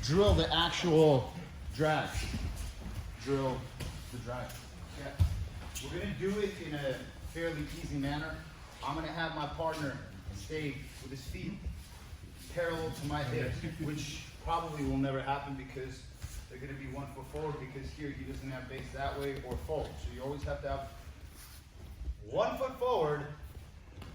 drill the actual drag. Drill the drag. Okay. We're gonna do it in a fairly easy manner. I'm gonna have my partner stay with his feet parallel to my hips, which probably will never happen because they're gonna be 1 foot forward, because here he doesn't have base that way or forward. So you always have to have 1 foot forward,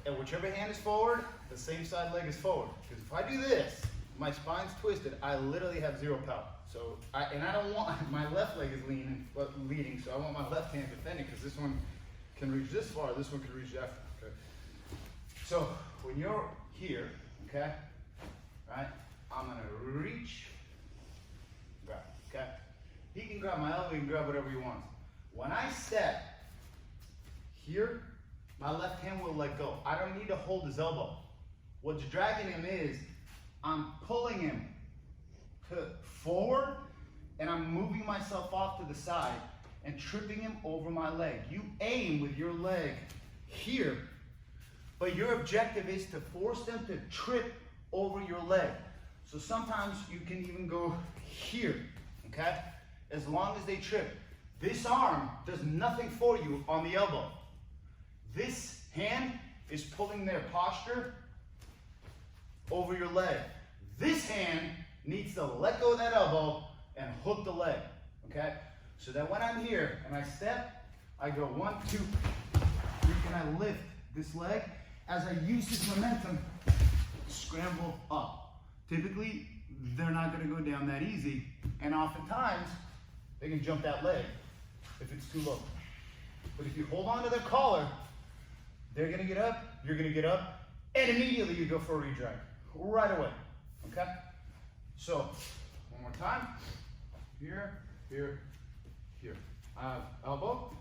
and whichever hand is forward, the same side leg is forward. Because if I do this, my spine's twisted, I literally have zero power. So, I don't want, my left leg is leading, so I want my left hand defending, because this one can reach this far, this one can reach that far, okay? So, when you're here, okay, right, I'm gonna reach, grab, okay? He can grab my elbow, he can grab whatever he wants. When I step here, my left hand will let go. I don't need to hold his elbow. What's dragging him is, I'm pulling him forward, and I'm moving myself off to the side and tripping him over my leg. You aim with your leg here, but your objective is to force them to trip over your leg. So sometimes you can even go here, okay? As long as they trip. This arm does nothing for you on the elbow. This hand is pulling their posture over your leg. This hand needs to let go of that elbow and hook the leg, okay? So that when I'm here and I step, I go 1, 2, 3, and I lift this leg as I use this momentum to scramble up. Typically, they're not gonna go down that easy, and oftentimes, they can jump that leg if it's too low. But if you hold on to their collar, they're gonna get up, you're gonna get up, and immediately you go for a redrag, right away, okay? So, one more time, here, here, here. Elbow,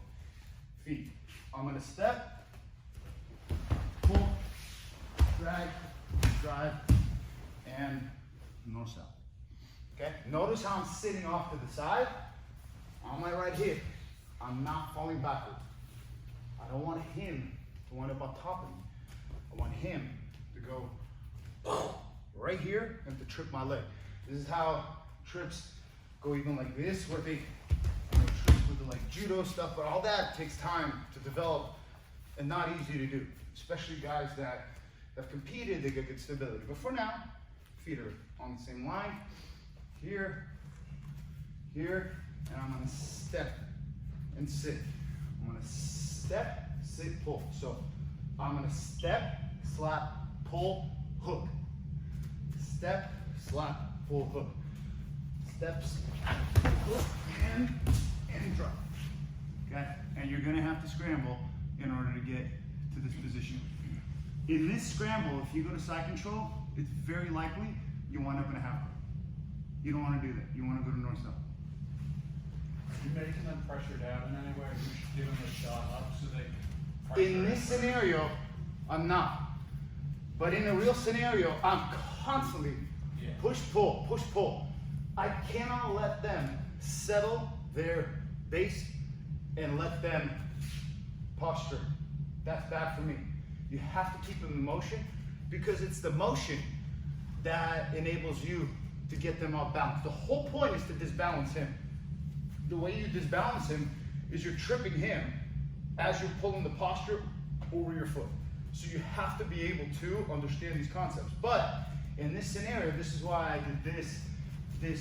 feet. I'm gonna step, pull, drag, drive, and north south. Okay? Notice how I'm sitting off to the side on my right hip. I'm not falling backward. I don't want him to wind up on top of me. I want him to go right here and to trip my leg. This is how trips go, even like this, where they trips with the like judo stuff, but all that takes time to develop and not easy to do. Especially guys that have competed, they get good stability. But for now, feet are on the same line. Here, here, and I'm gonna step and sit. I'm gonna step, sit, pull. So I'm gonna step, slap, pull, hook. Step, slap, pull, hook. Steps, hook, and drop. Okay? And you're gonna have to scramble in order to get to this position. In this scramble, if you go to side control, it's very likely you wind up in a half. You don't want to do that. You want to go to north south. Are you making them pressure down in any way? Or you should give them a shot up so they can In this scenario, I'm not. But in a real scenario, I'm constantly push, pull, push, pull. I cannot let them settle their base and let them posture. That's bad for me. You have to keep them in motion, because it's the motion that enables you to get them off balance. The whole point is to disbalance him. The way you disbalance him is you're tripping him as you're pulling the posture over your foot. So you have to be able to understand these concepts. But in this scenario, this is why I did this, this,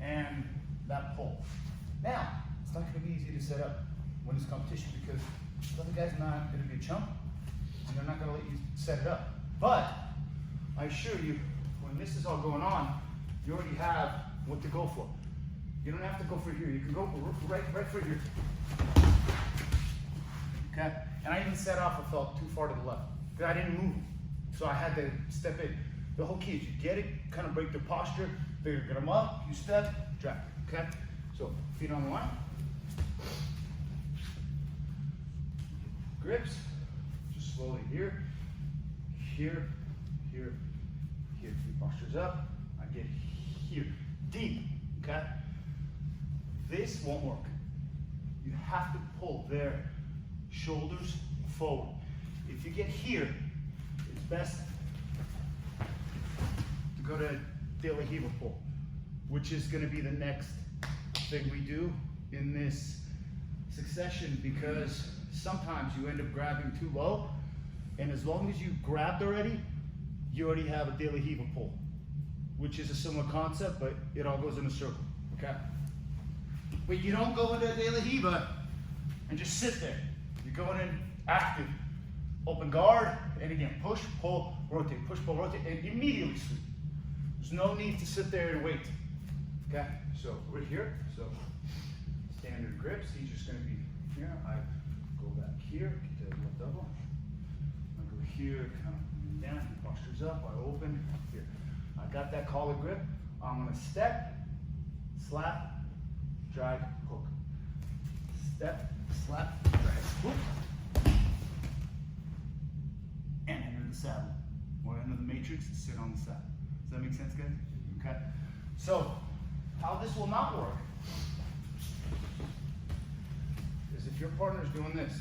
and that pull. Now, it's not gonna be easy to set up when it's competition, because the other guy's not gonna be a chump, and they're not gonna let you set it up. But I assure you, when this is all going on, you already have what to go for. You don't have to go for here. You can go right for here. Okay? And I even set off, I felt too far to the left, because I didn't move. So I had to step in. The whole key is you get it, kind of break the posture, they get them up, you step, drag. Okay? So feet on the line. Grips. Just slowly here, here, here, here. Feet postures up. I get here. Deep. Okay? This won't work. You have to pull their shoulders forward. If you get here, best to go to De La Hiva pull, which is going to be the next thing we do in this succession, because sometimes you end up grabbing too low, and as long as you grabbed already, you already have a De La Hiva pull, which is a similar concept, but it all goes in a circle, okay? But you don't go into a De La Hiva and just sit there. You're going in active, open guard, and again, push, pull, rotate, push, pull, rotate, and immediately sweep. There's no need to sit there and wait, okay? So we're here, so standard grips, he's just gonna be here. I go back here, get the left elbow. I go here, kind of down, he postures up, I open, here. I got that collar grip. I'm gonna step, slap, drag, hook. Step, slap, drag, hook. And enter the saddle. Or enter the matrix and sit on the saddle. Does that make sense, guys? Okay. So, how this will not work is if your partner's doing this.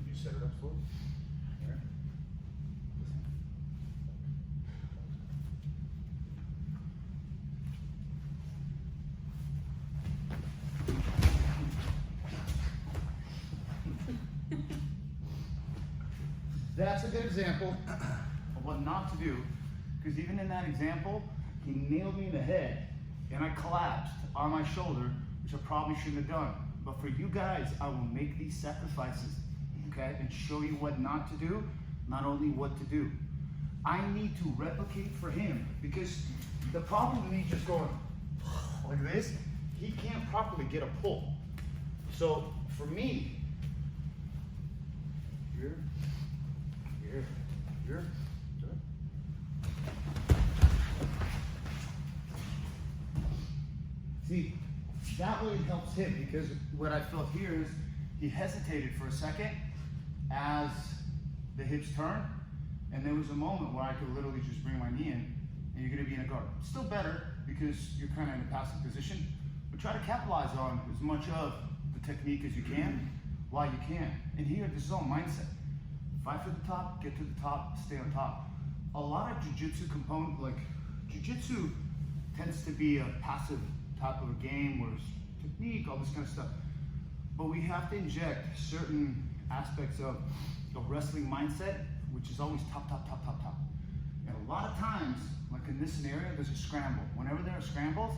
You set it up slowly. Here. That's a good example of what not to do, because even in that example, he nailed me in the head and I collapsed on my shoulder, which I probably shouldn't have done. But for you guys, I will make these sacrifices, okay, and show you what not to do, not only what to do. I need to replicate for him, because the problem with me just going like this, he can't properly get a pull. So for me, here, here, here. See, that way it helps him, because what I felt here is he hesitated for a second as the hips turned, and there was a moment where I could literally just bring my knee in, and you're gonna be in a guard. Still better, because you're kind of in a passive position, but try to capitalize on as much of the technique as you can while you can. And here, this is all mindset. Fight for the top, get to the top, stay on top. A lot of jiu-jitsu component, like jiu-jitsu tends to be a passive type of a game where it's technique, all this kind of stuff. But we have to inject certain aspects of wrestling mindset, which is always top, top, top, top, top. And a lot of times, like in this scenario, there's a scramble. Whenever there are scrambles,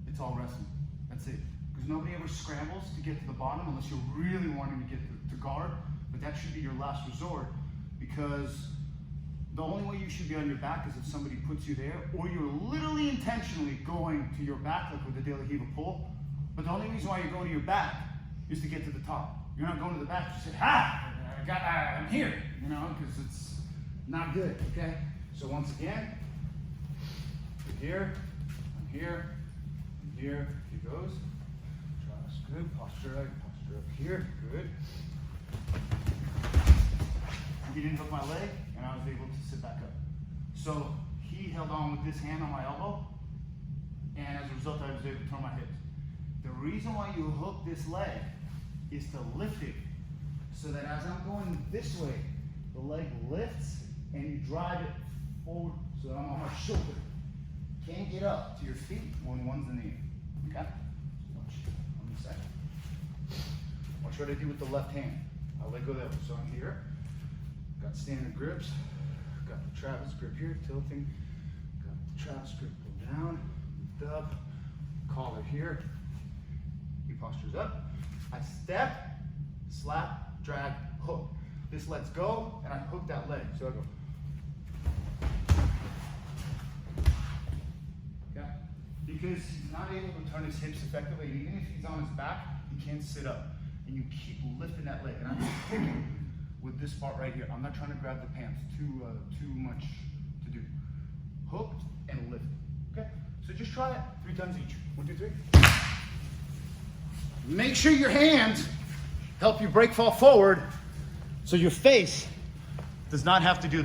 it's all wrestling. That's it. Because nobody ever scrambles to get to the bottom unless you're really wanting to get to guard. But that should be your last resort, because the only way you should be on your back is if somebody puts you there, or you're literally intentionally going to your back, like with the De La Hiva pull. But the only reason why you're going to your back is to get to the top. You're not going to the back to say, ha, I'm here, you know, because it's not good, okay? So once again, you're here, I'm here, I'm here, he goes. Trust, good, posture up here, good. He didn't hook my leg, and I was able to sit back up. So he held on with this hand on my elbow, and as a result, I was able to turn my hips. The reason why you hook this leg is to lift it, so that as I'm going this way, the leg lifts, and you drive it forward, so that I'm on my shoulder. Can't get up to your feet when one's in the air, okay? Watch on the side. Watch what I do with the left hand. I'll let go of that one. So I'm here. Got standard grips, got the Travis grip here, tilting, got the Travis grip, pull down, lift up, collar here, he postures up, I step, slap, drag, hook. This lets go, and I hook that leg, so I go. Okay? Because he's not able to turn his hips effectively, and even if he's on his back, he can't sit up, and you keep lifting that leg, and I'm kicking with this part right here. I'm not trying to grab the pants, too much to do. Hook and lift, okay? So just try it 3 times each. 1, 2, 3. Make sure your hands help you break fall forward, so your face does not have to do that.